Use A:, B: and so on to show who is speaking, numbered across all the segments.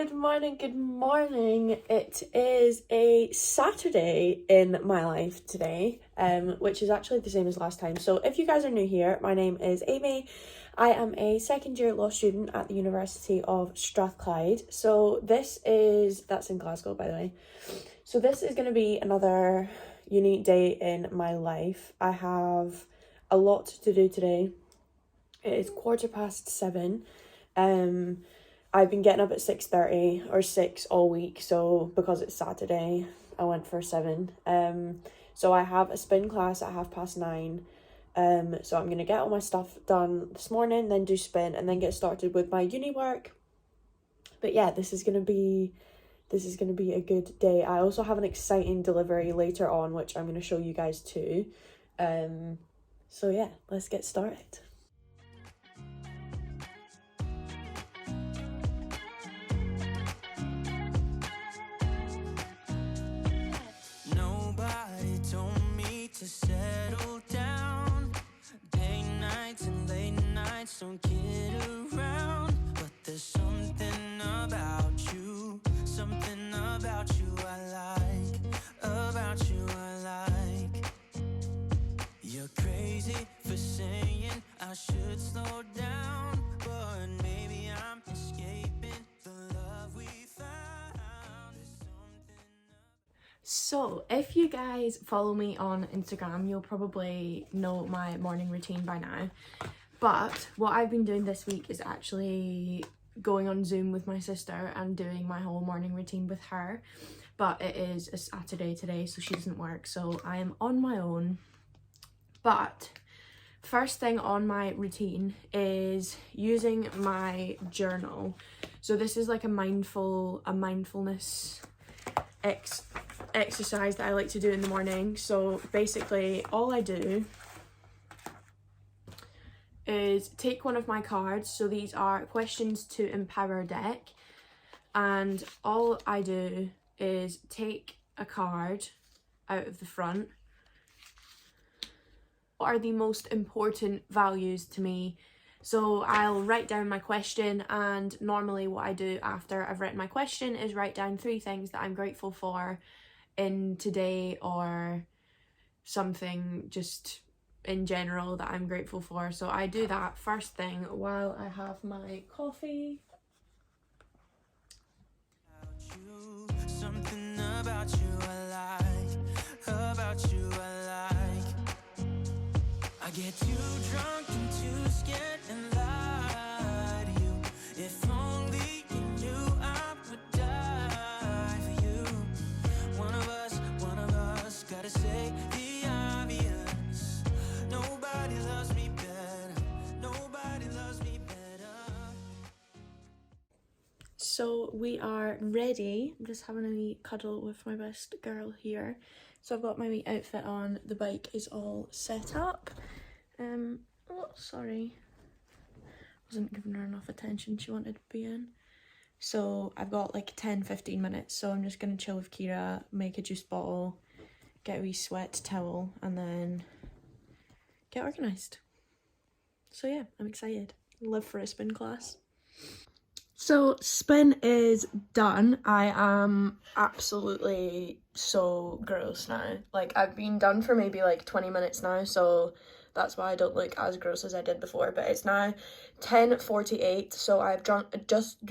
A: good morning. It is a Saturday in my life today, which is actually the same as last time. So if you guys are new here, my name is Amy. I am a second year law student at the University of Strathclyde. So that's in Glasgow, by the way. So this is going to be another unique day in my life. I have a lot to do today. It is 7:15. I've been getting up at 6:30 or 6 all week, so because it's Saturday, I went for 7. So I have a spin class at 9:30. So I'm gonna get all my stuff done this morning, then do spin, and then get started with my uni work. But yeah, this is gonna be a good day. I also have an exciting delivery later on, which I'm gonna show you guys too. So yeah, let's get started.
B: To settle down, day nights and late nights don't get around, but there's something about you I like. You're crazy for saying I should slow down, but maybe I'm escaping the love we found.
A: So if you guys follow me on Instagram, you'll probably know my morning routine by now. But what I've been doing this week is actually going on Zoom with my sister and doing my whole morning routine with her. But it is a Saturday today, so she doesn't work, so I am on my own. But first thing on my routine is using my journal. So this is like a mindfulness exercise that I like to do in the morning. So basically all I do is take one of my cards. So these are questions to empower deck, and all I do is take a card out of the front. What are the most important values to me? So I'll write down my question, and normally what I do after I've written my question is write down 3 things that I'm grateful for in today, or something just in general that I'm grateful for. So I do that first thing while I have my coffee.
B: Something about you I like. I get too drunk and too scared and lie to you. If only you knew I would die for you. One of us gotta say the obvious. Nobody loves me better.
A: So we are ready. I'm just having a wee cuddle with my best girl here. So I've got my wee outfit on. The bike is all set up. Oh, sorry. Wasn't giving her enough attention she wanted to be in. So I've got like 10-15 minutes. So I'm just going to chill with Kira, make a juice bottle, get a wee sweat towel, and then get organised. So yeah, I'm excited. Live for a spin class. So spin is done. I am absolutely so gross now. Like, I've been done for maybe like 20 minutes now, so that's why I don't look as gross as I did before. But it's now 10:48, so I've just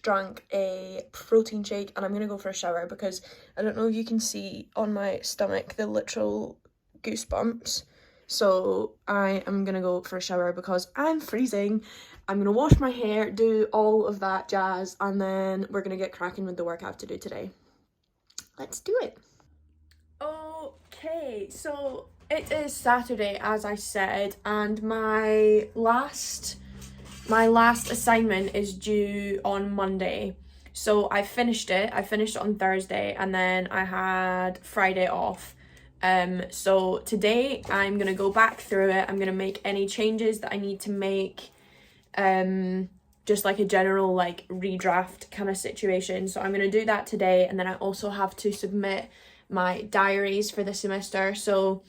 A: drank a protein shake, and I'm gonna go for a shower because I don't know if you can see on my stomach the literal goosebumps. So I am gonna go for a shower because I'm freezing. I'm gonna wash my hair, do all of that jazz, and then we're gonna get cracking with the work I have to do today. Let's do it. Okay, so it is Saturday, as I said, and my last assignment is due on Monday. So I finished it on Thursday, and then I had Friday off. So today I'm gonna go back through it. I'm gonna make any changes that I need to make, just like a general like redraft kind of situation. So I'm gonna do that today, and then I also have to submit my diaries for the semester. So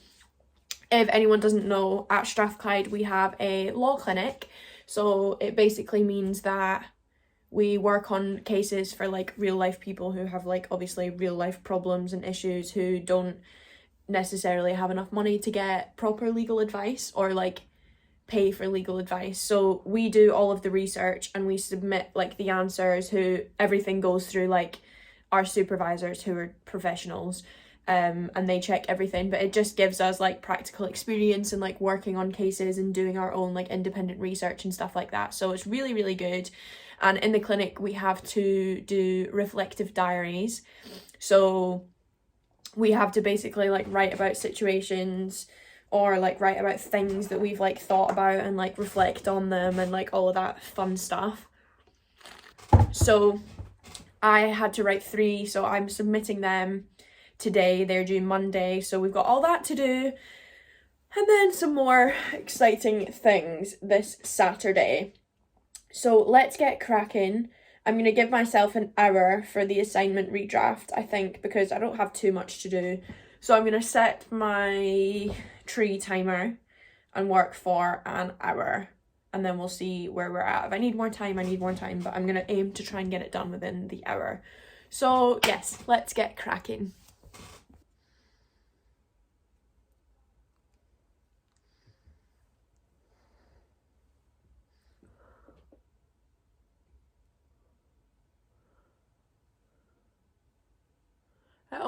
A: if anyone doesn't know, at Strathclyde we have a law clinic. So it basically means that we work on cases for like real life people who have like obviously real life problems and issues, who don't necessarily have enough money to get proper legal advice or like pay for legal advice. So we do all of the research and we submit like the answers, who everything goes through like our supervisors who are professionals, and they check everything, but it just gives us like practical experience and like working on cases and doing our own like independent research and stuff like that. So it's really, really good. And in the clinic we have to do reflective diaries, so we have to basically like write about situations or like write about things that we've like thought about and like reflect on them and like all of that fun stuff. So I had to write 3, so I'm submitting them today. They're due Monday, so we've got all that to do, and then some more exciting things this Saturday. So let's get cracking. I'm going to give myself an hour for the assignment redraft, I think, because I don't have too much to do. So I'm going to set my tree timer and work for an hour, and then we'll see where we're at. If I need more time, I need more time, but I'm going to aim to try and get it done within the hour. So yes, let's get cracking. I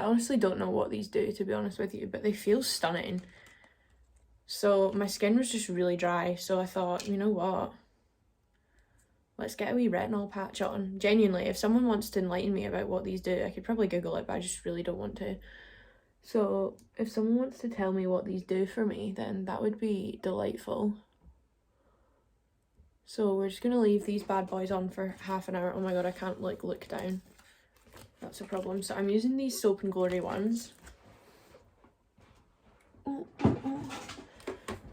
A: honestly don't know what these do, to be honest with you, but they feel stunning. So my skin was just really dry, so I thought, you know what, let's get a wee retinol patch on. Genuinely, if someone wants to enlighten me about what these do, I could probably Google it, but I just really don't want to. So if someone wants to tell me what these do for me, then that would be delightful. So we're just gonna leave these bad boys on for half an hour. Oh my god, I can't like look down. That's a problem. So I'm using these Soap and Glory ones.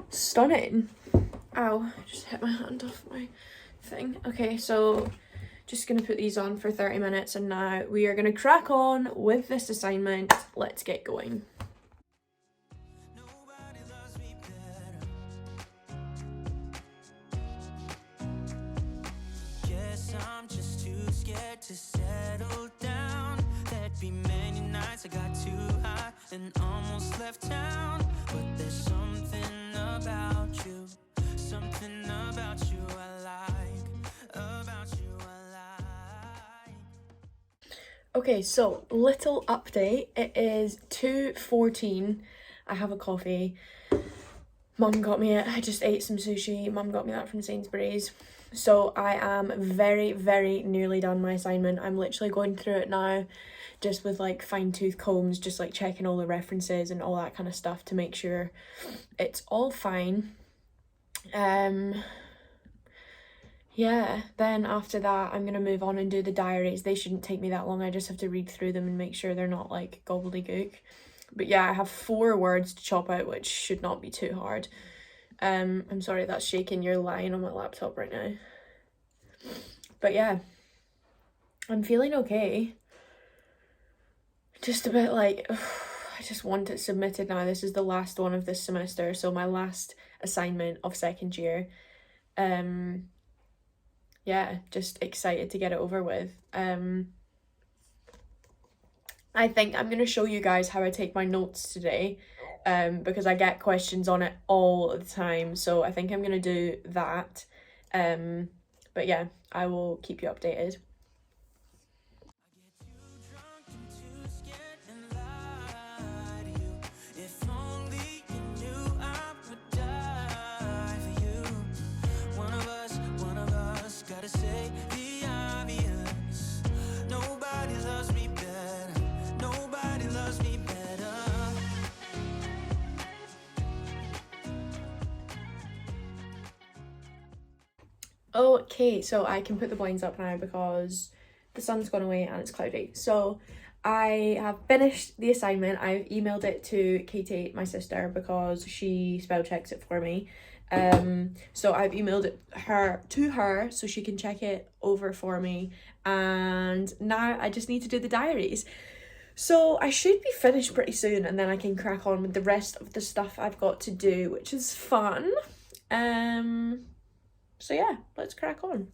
A: Stunning. Ow, I just hit my hand off my thing. Okay, so just gonna put these on for 30 minutes, and now we are gonna crack on with this assignment. Let's get going.
B: Nobody loves me better. Guess I'm just too scared to settle down. There'd be many nights I got too high and almost left town. But there's something about you I like, about you I like.
A: Okay, so little update. It is 2:14. I have a coffee. Mum got me it. I just ate some sushi. Mum got me that from Sainsbury's. So I am very, very nearly done my assignment. I'm literally going through it now, just with like fine-tooth combs, just like checking all the references and all that kind of stuff to make sure it's all fine. Yeah, then after that I'm gonna move on and do the diaries. They shouldn't take me that long. I just have to read through them and make sure they're not like gobbledygook. But yeah, I have 4 words to chop out, which should not be too hard. I'm sorry that's shaking. You're lying on my laptop right now. But yeah, I'm feeling okay. Just a bit like, I just want it submitted now. This is the last one of this semester, so my last assignment of second year. Yeah, just excited to get it over with. I think I'm going to show you guys how I take my notes today, because I get questions on it all the time, so I think I'm going to do that. But yeah, I will keep you updated. Okay, so I can put the blinds up now because the sun's gone away and it's cloudy. So I have finished the assignment. I've emailed it to Katie, my sister, because she spell checks it for me. So I've emailed it to her so she can check it over for me, and now I just need to do the diaries. So I should be finished pretty soon, and then I can crack on with the rest of the stuff I've got to do, which is fun. So yeah, let's crack on.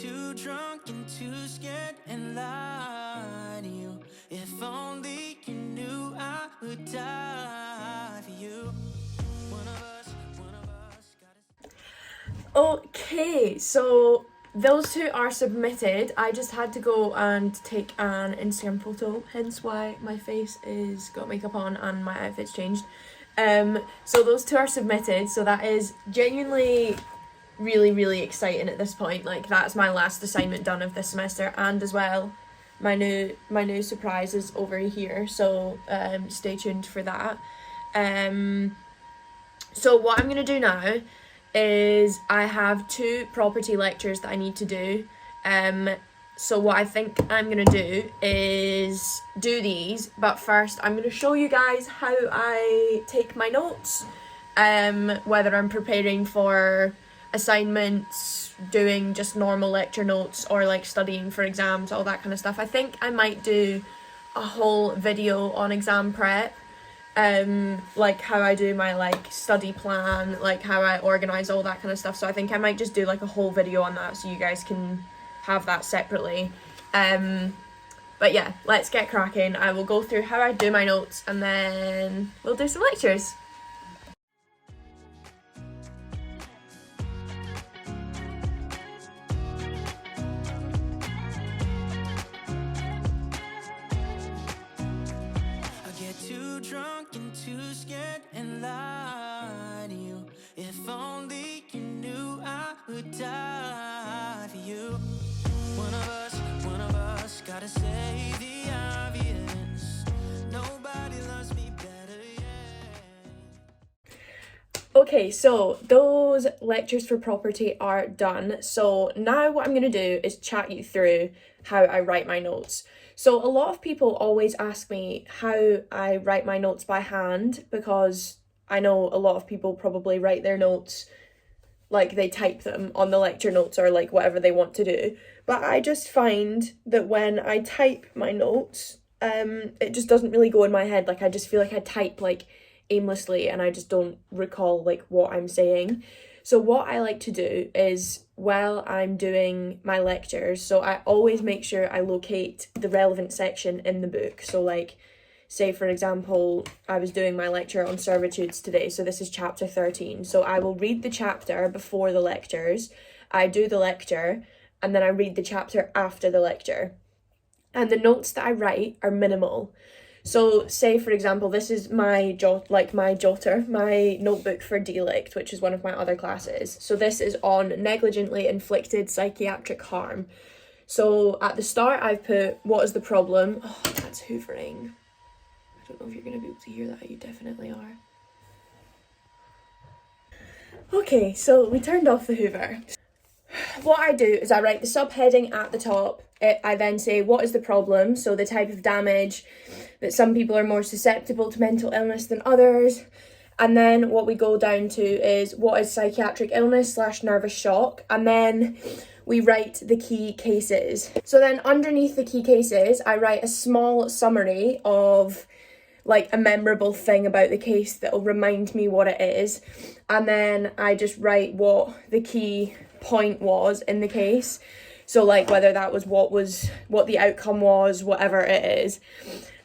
B: Too drunk and too scared and lie to you. If only you knew I would die for you. One of us gotta...
A: Okay, so those two are submitted. I just had to go and take an Instagram photo, hence why my face is got makeup on and my outfit's changed. So those two are submitted, so that is genuinely really exciting at this point. Like, that's my last assignment done of this semester, and as well my new surprise is over here, so stay tuned for that. So what I'm gonna do now is I have 2 property lectures that I need to do. So what I think I'm gonna do is do these, but first I'm gonna show you guys how I take my notes, whether I'm preparing for assignments, doing just normal lecture notes, or like studying for exams, all that kind of stuff. I think I might do a whole video on exam prep, like how I do my like study plan, like how I organise all that kind of stuff. So I think I might just do like a whole video on that so you guys can have that separately. But yeah, let's get cracking. I will go through how I do my notes and then we'll do some lectures.
B: Drunk and too scared and lie to you. If only you knew I would die for you. One of us gotta say the obvious. Nobody loves me better yet.
A: Okay, so those lectures for property are done. So now what I'm going to do is chat you through how I write my notes. So a lot of people always ask me how I write my notes by hand, because I know a lot of people probably write their notes like they type them on the lecture notes or like whatever they want to do. But I just find that when I type my notes, it just doesn't really go in my head. Like, I just feel like I type like aimlessly and I just don't recall like what I'm saying. So what I like to do is, while I'm doing my lectures, so I always make sure I locate the relevant section in the book. So like, say for example, I was doing my lecture on servitudes today, so this is chapter 13. So I will read the chapter before the lectures, I do the lecture, and then I read the chapter after the lecture. And the notes that I write are minimal. So say for example, this is my jotter, my notebook for delict, which is one of my other classes. So this is on negligently inflicted psychiatric harm. So at the start I've put, what is the problem? Oh, that's hoovering. I don't know if you're going to be able to hear that. You definitely are. Okay, so we turned off the hoover. What I do is I write the subheading at the top. I then say, what is the problem? So the type of damage, that some people are more susceptible to mental illness than others. And then what we go down to is, what is psychiatric illness / nervous shock? And then we write the key cases. So then underneath the key cases, I write a small summary of like a memorable thing about the case that will remind me what it is. And then I just write what the key point was in the case. So like whether that was what the outcome was, whatever it is.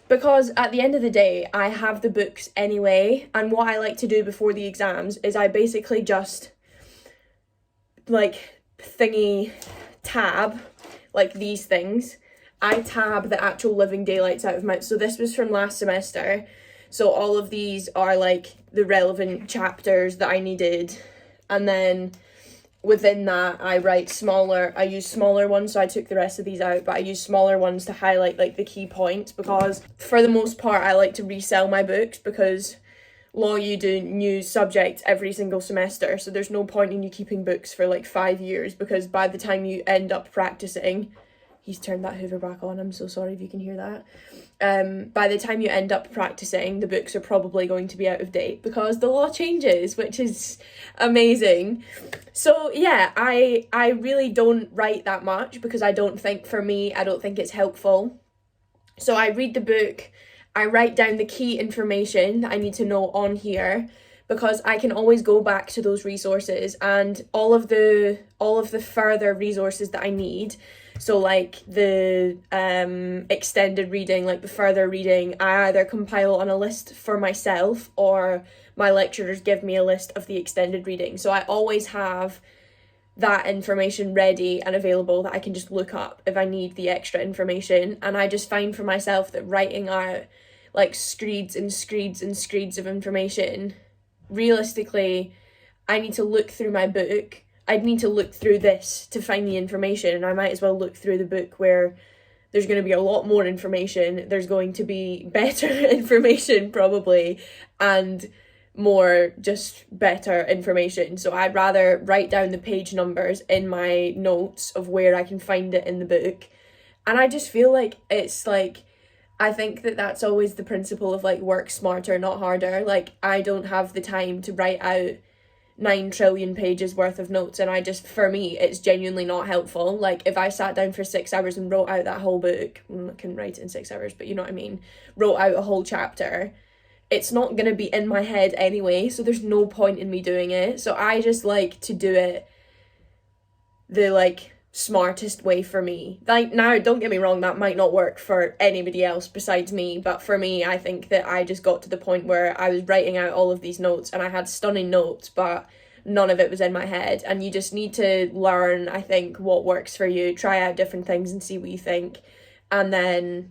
A: Because at the end of the day, I have the books anyway, and what I like to do before the exams is I basically just like tab like these things. I tab the actual living daylights out of my, so this was from last semester, so all of these are like the relevant chapters that I needed, and then within that I use smaller ones, so I took the rest of these out, but I use smaller ones to highlight like the key points, because for the most part I like to resell my books, because law, you do new subjects every single semester, so there's no point in you keeping books for like 5 years, because by the time you end up practicing, he's turned that hoover back on. I'm so sorry if you can hear that. By the time you end up practicing, the books are probably going to be out of date because the law changes, which is amazing. So yeah, I really don't write that much because I don't think it's helpful. So I read the book, I write down the key information that I need to know on here, because I can always go back to those resources, and all of the further resources that I need. So like the extended reading, like the further reading, I either compile on a list for myself or my lecturers give me a list of the extended reading. So I always have that information ready and available that I can just look up if I need the extra information. And I just find for myself that writing out like screeds and screeds and screeds of information, realistically, I need to look through my book. I'd need to look through this to find the information, and I might as well look through the book where there's going to be a lot more information. There's going to be better information probably, and more just better information. So I'd rather write down the page numbers in my notes of where I can find it in the book. And I just feel like it's like, I think that that's always the principle of like work smarter, not harder. Like I don't have the time to write out 9 trillion pages worth of notes, and for me, it's genuinely not helpful. Like if I sat down for 6 hours and wrote out that whole book, I couldn't write it in 6 hours, but you know what I mean, wrote out a whole chapter, it's not going to be in my head anyway, so there's no point in me doing it. So I just like to do it the like smartest way for me. Like now, don't get me wrong, that might not work for anybody else besides me, but for me, I think that I just got to the point where I was writing out all of these notes, and I had stunning notes, but none of it was in my head. And you just need to learn, I think, what works for you, try out different things and see what you think, and then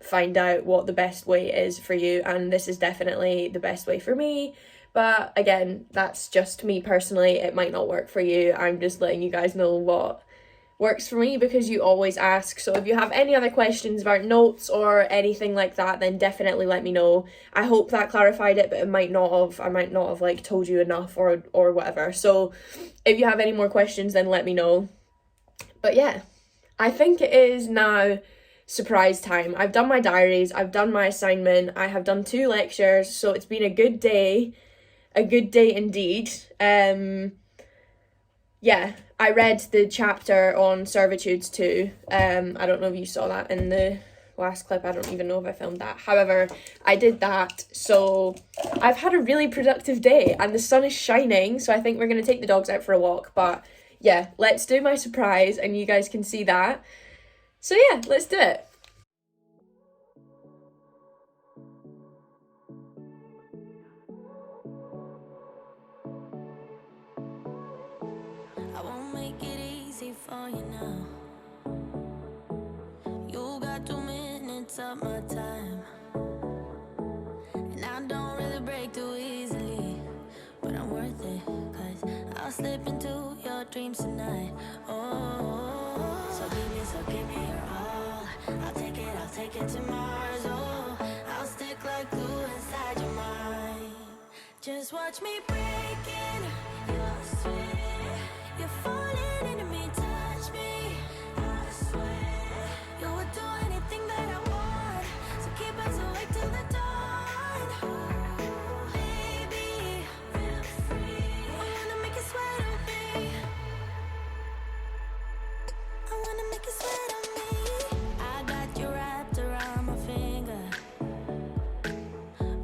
A: find out what the best way is for you. And this is definitely the best way for me, but again, that's just me personally. It might not work for you. I'm just letting you guys know what works for me because you always ask. So if you have any other questions about notes or anything like that, then definitely let me know. I hope that clarified it, but it might not have. I might not have like told you enough or whatever. So if you have any more questions, then let me know. But yeah, I think it is now surprise time. I've done my diaries, I've done my assignment, I have done 2 lectures, so it's been a good day indeed. Yeah, I read the chapter on servitudes too. I don't know if you saw that in the last clip. I don't even know if I filmed that. However, I did that, so I've had a really productive day, and the sun is shining, so I think we're going to take the dogs out for a walk. But yeah, let's do my surprise, and you guys can see that. So yeah, let's do it.
B: I won't make it easy for you now. You got 2 minutes of my time, and I don't really break too easily, but I'm worth it, 'cause I'll slip into your dreams tonight. Oh, so give me your all. I'll take it to Mars. Oh, I'll stick like glue inside your mind. Just watch me breaking your sweat. You're falling into me, touch me. I swear you would do anything that I want, so keep us awake till the dawn. Ooh, baby, feel free. I wanna make you sweat on me. I wanna make you sweat on me. I got you wrapped around my finger,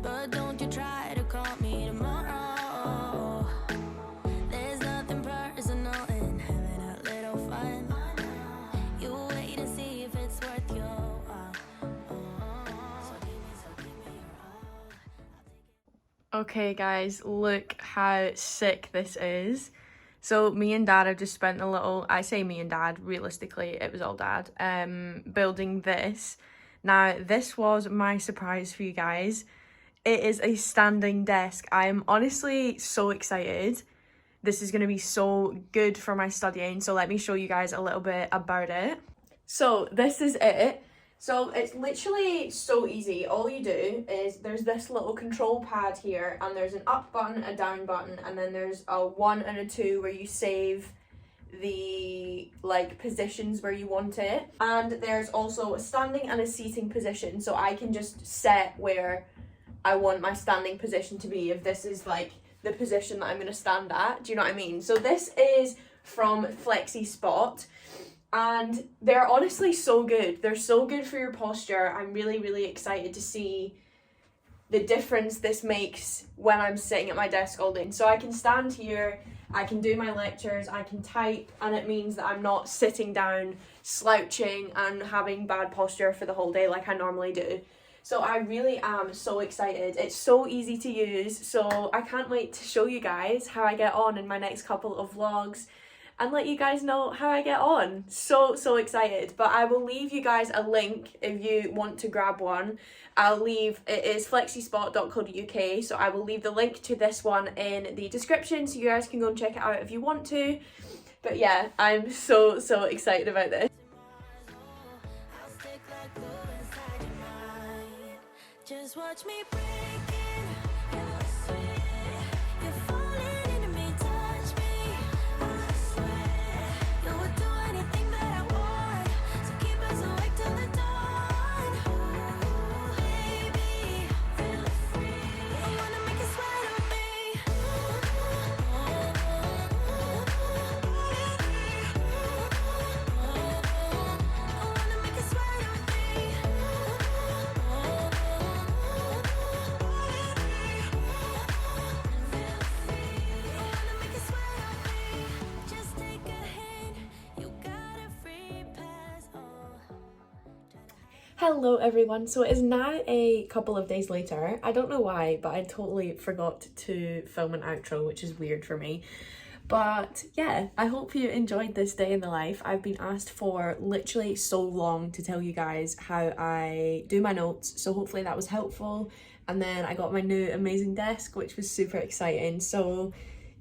B: but don't you try to call me tomorrow. There's nothing personal in having a little fun. You wait and see if it's worth your while. So give me your all.
A: Okay guys, look how sick this is. So me and Dad have just spent I say me and Dad, realistically it was all Dad, building this. Now this was my surprise for you guys. It is a standing desk. I am honestly so excited. This is going to be so good for my studying, so let me show you guys a little bit about it. So this is it. So it's literally so easy. All you do is there's this little control pad here, and there's an up button, a down button, and then there's a 1 and a 2 where you save the like positions where you want it, and there's also a standing and a seating position, so I can just set where I want my standing position to be if this is like the position that I'm going to stand at. Do you know what I mean? So this is from Flexispot, and they're honestly so good. They're so good for your posture. I'm really, really excited to see the difference this makes when I'm sitting at my desk all day. So I can stand here, I can do my lectures, I can type, and it means that I'm not sitting down, slouching, and having bad posture for the whole day like I normally do. So I really am so excited. It's so easy to use, so I can't wait to show you guys how I get on in my next couple of vlogs and let you guys know how I get on. So excited. But I will leave you guys a link if you want to grab one. It is flexispot.co.uk, so I will leave the link to this one in the description so you guys can go and check it out if you want to. But yeah, I'm so excited about this.
B: I'll stick like glue inside your mind. Just watch me breaking. You're sweet. You're falling into me, touch me. I swear you would do anything that I want. So keep us awake till the dawn. Ooh, baby, feel free. I wanna make you sweat on me. I wanna make you sweat on me. Just take a hint. You got a free pass.
A: Hello everyone, so it is now a couple of days later. I don't know why, but I totally forgot to film an outro, which is weird for me. But yeah, I hope you enjoyed this day in the life. I've been asked for literally so long to tell you guys how I do my notes, so hopefully that was helpful. And then I got my new amazing desk, which was super exciting. So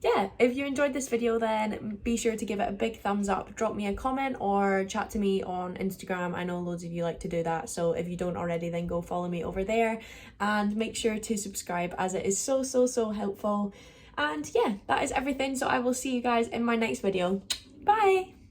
A: yeah, if you enjoyed this video, then be sure to give it a big thumbs up, drop me a comment or chat to me on Instagram. I know loads of you like to do that, so if you don't already, then go follow me over there, and make sure to subscribe as it is so helpful. And yeah, that is everything, so I will see you guys in my next video. Bye!